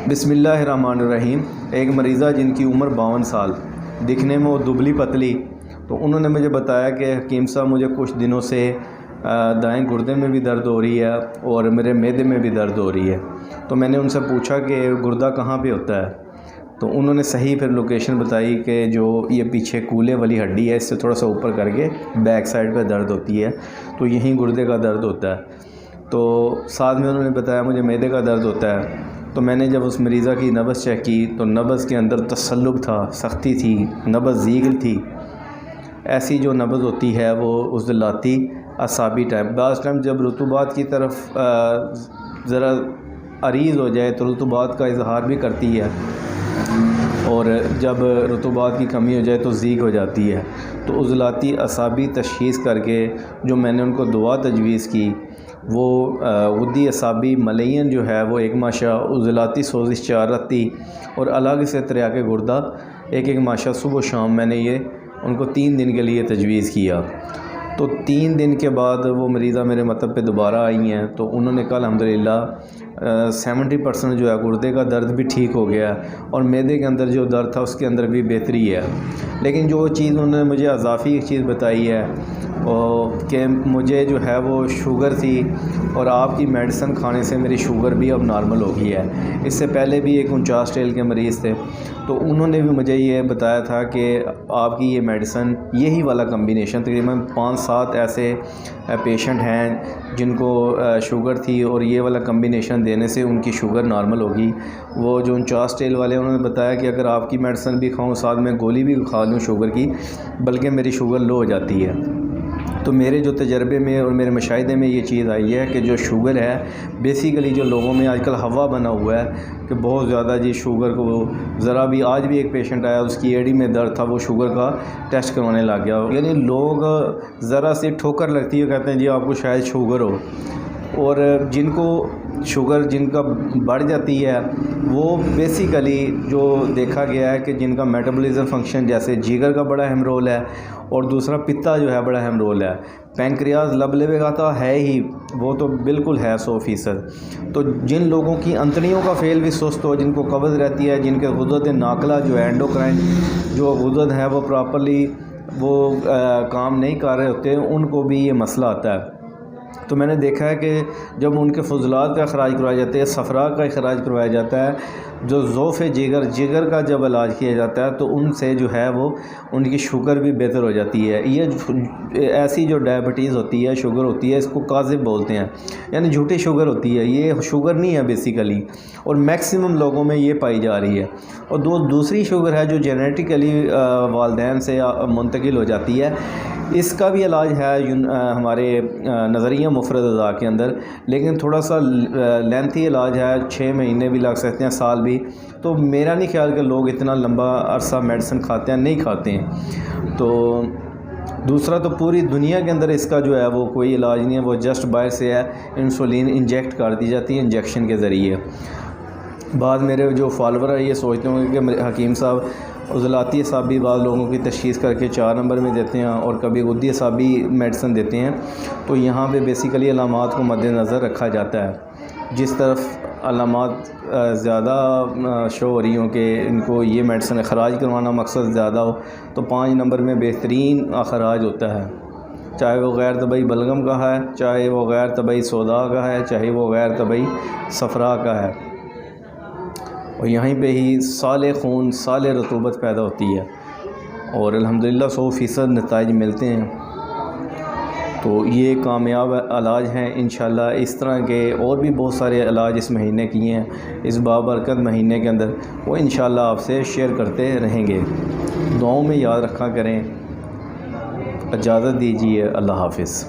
بسم اللہ الرحمن الرحیم۔ ایک مریضہ جن کی عمر 52 سال، دکھنے میں وہ دبلی پتلی، تو انہوں نے مجھے بتایا کہ حکیم صاحب مجھے کچھ دنوں سے دائیں گردے میں بھی درد ہو رہی ہے اور میرے معدے میں بھی درد ہو رہی ہے۔ تو میں نے ان سے پوچھا کہ گردہ کہاں پہ ہوتا ہے، تو انہوں نے صحیح پھر لوکیشن بتائی کہ جو یہ پیچھے کولے والی ہڈی ہے اس سے تھوڑا سا اوپر کر کے بیک سائڈ پہ درد ہوتی ہے، تو یہیں گردے کا درد ہوتا ہے۔ تو ساتھ میں انہوں نے بتایا مجھے معدے کا درد ہوتا ہے۔ تو میں نے جب اس مریضہ کی نبض چیک کی تو نبض کے اندر تصلب تھا، سختی تھی، نبض زیگل تھی۔ ایسی جو نبض ہوتی ہے وہ عضلاتی اعصابی ٹائپ، بعض ٹائم جب رطوبات کی طرف ذرا عریض ہو جائے تو رطوبات کا اظہار بھی کرتی ہے، اور جب رطوبات کی کمی ہو جائے تو زیگ ہو جاتی ہے۔ تو عضلاتی اعصابی تشخیص کر کے جو میں نے ان کو دعا تجویز کی وہ غدی اعصابی ملین جو ہے وہ 1 ماشا، عضلاتی سوزش 4 رتی اور الگ سے تریاق گردہ 1 ماشا صبح و شام میں نے یہ ان کو 3 دن کے لیے تجویز کیا۔ تو 3 دن کے بعد وہ مریضہ میرے مطلب پہ دوبارہ آئی ہیں، تو انہوں نے کہا الحمدللہ 70% جو ہے گردے کا درد بھی ٹھیک ہو گیا اور معدے کے اندر جو درد تھا اس کے اندر بھی بہتری ہے۔ لیکن جو چیز انہوں نے مجھے اضافی ایک چیز بتائی ہے کہ مجھے جو ہے وہ شوگر تھی اور آپ کی میڈیسن کھانے سے میری شوگر بھی اب نارمل ہو گئی ہے۔ اس سے پہلے بھی ایک 49 ٹیل کے مریض تھے، تو انہوں نے بھی مجھے یہ بتایا تھا کہ آپ کی یہ میڈیسن یہی والا کمبینیشن، تقریباً 5-7 ایسے پیشنٹ ہیں جن کو شوگر تھی اور یہ والا کمبینیشن دینے سے ان کی شوگر نارمل ہوگی۔ وہ جو 49 ٹیل والے انہوں نے بتایا کہ اگر آپ کی میڈیسن بھی کھاؤں ساتھ میں گولی بھی کھا لوں شوگر کی، بلکہ میری شوگر لو ہو جاتی ہے۔ تو میرے جو تجربے میں اور میرے مشاہدے میں یہ چیز آئی ہے کہ جو شوگر ہے بیسیکلی جو لوگوں میں آج کل ہوا بنا ہوا ہے کہ بہت زیادہ جی شوگر کو ذرا بھی، آج بھی ایک پیشنٹ آیا اس کی ایڑی میں درد تھا، وہ شوگر کا ٹیسٹ کروانے لگ گیا۔ یعنی لوگ ذرا سی ٹھوکر لگتی ہے کہتے ہیں جی آپ کو شاید شوگر ہو، اور جن کو شوگر جن کا بڑھ جاتی ہے وہ بیسیکلی جو دیکھا گیا ہے کہ جن کا میٹابولزم فنکشن، جیسے جگر کا بڑا اہم رول ہے اور دوسرا پتا جو ہے بڑا اہم رول ہے، پینکریاز لبلبے کا تو ہے ہی، وہ تو بالکل ہے 100%۔ تو جن لوگوں کی انتڑیوں کا فعل بھی سست ہو، جن کو قبض رہتی ہے، جن کے غدد ناقلہ جو ہے اینڈوکرائن جو غدد ہے وہ پراپرلی وہ کام نہیں کر رہے ہوتے، ان کو بھی یہ مسئلہ آتا ہے۔ تو میں نے دیکھا ہے کہ جب ان کے فضلات کا اخراج کروایا جاتا ہے، صفرا کا اخراج کروایا جاتا ہے، جو ضعف جگر کا جب علاج کیا جاتا ہے تو ان سے جو ہے وہ ان کی شوگر بھی بہتر ہو جاتی ہے۔ یہ ایسی جو ڈائبٹیز ہوتی ہے، شوگر ہوتی ہے، اس کو کاذب بولتے ہیں، یعنی جھوٹی شوگر ہوتی ہے، یہ شوگر نہیں ہے بیسیکلی، اور میکسیمم لوگوں میں یہ پائی جا رہی ہے۔ اور دوسری شوگر ہے جو جینیٹیکلی والدین سے منتقل ہو جاتی ہے، اس کا بھی علاج ہے ہمارے نظریہ مفرد اعضاء کے اندر، لیکن تھوڑا سا لینتھی علاج ہے، 6 مہینے بھی لگ سکتے ہیں، سال بھی۔ تو میرا نہیں خیال کہ لوگ اتنا لمبا عرصہ میڈیسن کھاتے ہیں، نہیں کھاتے ہیں۔ تو دوسرا تو پوری دنیا کے اندر اس کا جو ہے وہ کوئی علاج نہیں ہے، وہ جسٹ باہر سے ہے، انسولین انجیکٹ کر دی جاتی ہے انجیکشن کے ذریعے۔ بعض میرے جو فالوور ہیں یہ سوچتے ہوں گے کہ حکیم صاحب عضلاتی اعصابی بعض لوگوں کی تشخیص کر کے 4 نمبر میں دیتے ہیں اور کبھی غدی اعصابی میڈیسن دیتے ہیں، تو یہاں پہ بیسیکلی علامات کو مد نظر رکھا جاتا ہے۔ جس طرف علامات زیادہ شو ہو رہی ہوں کہ ان کو یہ میڈیسن اخراج کروانا مقصد زیادہ ہو، تو 5 نمبر میں بہترین اخراج ہوتا ہے، چاہے وہ غیر طبعی بلغم کا ہے، چاہے وہ غیر طبعی سودا کا ہے، چاہے وہ غیر طبعی صفرا کا ہے، اور یہیں پہ ہی سال خون، سال رطوبت پیدا ہوتی ہے، اور الحمدللہ 100% نتائج ملتے ہیں۔ تو یہ کامیاب علاج ہیں انشاءاللہ۔ اس طرح کے اور بھی بہت سارے علاج اس مہینے کیے ہیں، اس بابرکت مہینے کے اندر، وہ انشاءاللہ آپ سے شیئر کرتے رہیں گے۔ دعاؤں میں یاد رکھا کریں۔ اجازت دیجیے، اللہ حافظ۔